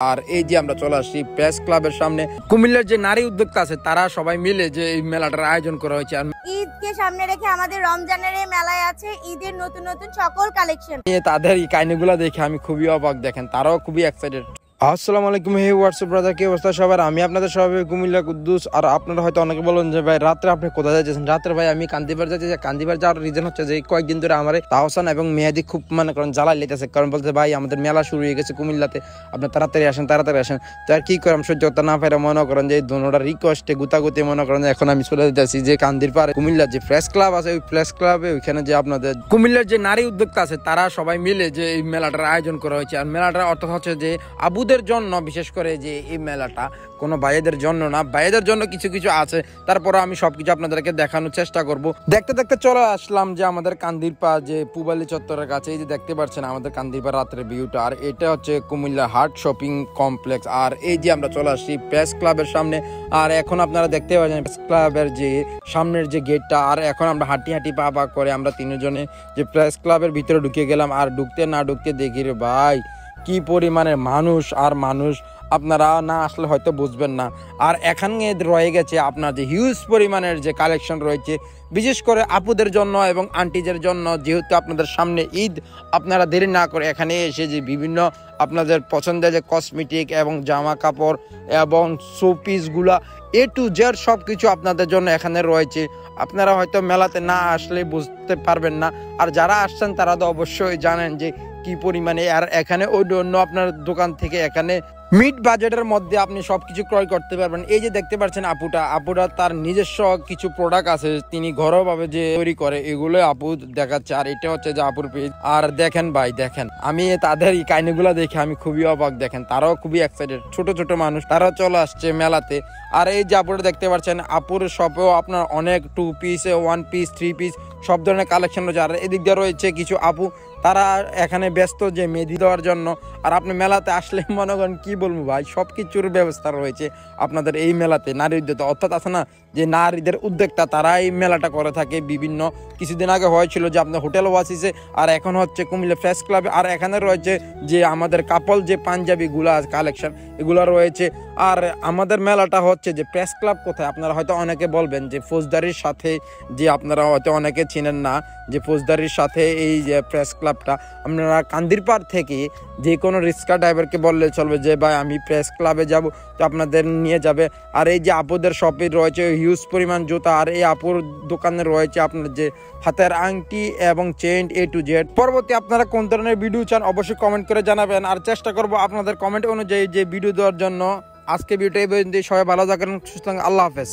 আর এই যে আমরা চলে আসছি প্রেস ক্লাবের সামনে। কুমিল্লার যে নারী উদ্যোক্তা আছে তারা সবাই মিলে যে এই মেলাটার আয়োজন করা হয়েছে। ঈদকে সামনে রেখে আমাদের রমজানের এই মেলায় আছে ঈদের নতুন নতুন সকল কালেকশন। তাদের এই কাহিনীগুলো দেখে আমি খুবই অবাক, দেখেন তারাও খুবই এক্সাইটেড। আসসালামু আলাইকুম, হে হোয়াটসঅ্যাপ ব্রাদার, কি অবস্থা সবার? আমি আপনাদের সবাই কুমিল্লা কুদ্দুস। আর আপনারা হয়তো অনেকে বলেন যে ভাই রাত্রে আপনি কোথায় যাচ্ছেন? রাত্রে ভাই আমি কান্দিবার যাচ্ছি। কান্দিবার যাওয়ার রিজন হচ্ছে যে কয়েকদিন ধরে আমার তাহসান এবং মেয়াদি খুব মনে করেন জ্বালাই লেতেছে, কারণ বলতে ভাই আমাদের মেলা শুরু হয়ে গেছে কুমিল্লাতে, আপনার তাড়াতাড়ি আসেন তাড়াতাড়ি আসেন। তো আর কি করাম, সহ্য করতে না পারে মনে করেন যে দোনোটা রিকোয়েস্টে গুতাগুতি মনে করেন এখন আমি চলে যেতেছি যে কান্দির পারে কুমিল্লার যে প্রেস ক্লাব আছে, ওই প্রেস ক্লাবে ওইখানে যে আপনাদের কুমিল্লার যে নারী উদ্যোক্তা আছে তারা সবাই মিলে যে এই মেলাটার আয়োজন করা হয়েছে। আর মেলাটার অর্থ হচ্ছে যে আবুদের জন্য, বিশেষ করে যে এই মেলাটা কোনো ভাইদের জন্য না, ভাইদের জন্য কিছু কিছু আছে, তারপরে আমি সবকিছু আপনাদেরকে দেখানোর চেষ্টা করব। দেখতে দেখতে চলে আসলাম যে আমাদের কান্দিরপা যে পুবালি চত্বরের কাছে। এই যে দেখতে পাচ্ছেন আমাদের কান্দিরপা রাত্রের ভিউটা। আর এটা হচ্ছে কুমিল্লা হাট শপিং কমপ্লেক্স। আর এই যে আমরা চলে আসছি প্রেস ক্লাবের সামনে। আর এখন আপনারা দেখতে পাচ্ছেন প্রেস ক্লাবের যে সামনের যে গেটটা। আর এখন আমরা হাঁটি হাঁটি পা পা করে আমরা তিনজনে যে প্রেস ক্লাবের ভিতরে ঢুকে গেলাম। আর ঢুকতে না ঢুকতে দেখি রে ভাই কি পরিমাণের মানুষ আর মানুষ, আপনারা না আসলে হয়তো বুঝবেন না। আর এখানে রয়ে গেছে আপনার যে হিউজ পরিমাণের যে কালেকশন রয়েছে, বিশেষ করে আপুদের জন্য এবং আন্টিদের জন্য। যেহেতু আপনাদের সামনে ঈদ, আপনারা দেরি না করে এখানে এসে যে বিভিন্ন আপনাদের পছন্দের যে কসমেটিক এবং জামা কাপড় এবং শোপিসগুলা এ টু জেড সব কিছু আপনাদের জন্য এখানে রয়েছে। আপনারা হয়তো মেলাতে না আসলে বুঝতে পারবেন না, আর যারা আসছেন তারা তো অবশ্যই জানেন যে কি পরিমাণে। আর এখানে অন্য আপনার দোকান থেকে এখানে মিড বাজেটের মধ্যে আপনি সবকিছু ক্রয় করতে পারবেন। এই যে দেখতে পাচ্ছেন আপুটা তার নিজস্ব কিছু প্রোডাক্ট আছে, তিনি ঘরোয়াভাবে যে তৈরি করে, এগুলো আপু দেখাচ্ছে। আর এটা হচ্ছে যে আপুর পেজ। আর দেখেন ভাই, দেখেন আমি তাদের এই কাহিনীগুলো দেখে আমি খুবই অবাক, দেখেন তারাও খুবই এক্সাইটেড। ছোট ছোট মানুষ তারাও চলে আসছে মেলাতে। আর এই যে আপুটা দেখতে পাচ্ছেন, আপুর শপেও আপনার অনেক 2 পিস 1 পিস 3 পিস সব ধরনের কালেকশন রয়েছে। আর এদিক দিয়ে রয়েছে কিছু আপু, তারা এখানে ব্যস্ত যে মেহেদি দেওয়ার জন্য। আর আপনি মেলাতে আসলে মনে করেন কি বলবো ভাই, সব কিছুর ব্যবস্থা রয়েছে আপনাদের এই মেলাতে। নারী উদ্যোক্তা অর্থাৎ আছে না যে নারীদের উদ্যোক্তা, তারা এই মেলাটা করে থাকে বিভিন্ন। কিছুদিন আগে হয়েছিল যে আপনার হোটেল ওয়াসিসে, আর এখন হচ্ছে কুমিল্লা প্রেস ক্লাবে। আর এখানে রয়েছে যে আমাদের কাপল যে পাঞ্জাবিগুলা কালেকশন, এগুলো রয়েছে। আর আমাদের মেলাটা হচ্ছে যে প্রেস ক্লাব কোথায়, আপনারা হয়তো অনেকে বলবেন যে ফৌজদারির সাথে, যে আপনারা হয়তো অনেকে চিনেন না যে ফৌজদারির সাথে এই যে প্রেস ক্লাবটা। আপনারা কান্দিরপাড় থেকে যে কোনো রিক্সা ড্রাইভারকে বললে চলবে যে ভাই আমি প্রেস ক্লাবে যাব, তো আপনাদের নিয়ে যাবে। আর এই যে আপুদের শপে রয়েছে হিউজ পরিমাণ জুতা। আর এই আপুর দোকানে রয়েছে আপনার যে হাতের আংটি এবং চেইন এ টু জেড। পরবর্তী আপনারা কোন ধরনের ভিডিও চান অবশ্যই কমেন্ট করে জানাবেন, আর চেষ্টা করব আপনাদের কমেন্ট অনুযায়ী যে ভিডিও দেওয়ার জন্য। আজকে ভিডিওটা এই পর্যন্ত। সবাই ভালো থাকেন, সুস্থ থাকেন, আল্লাহ হাফেজ।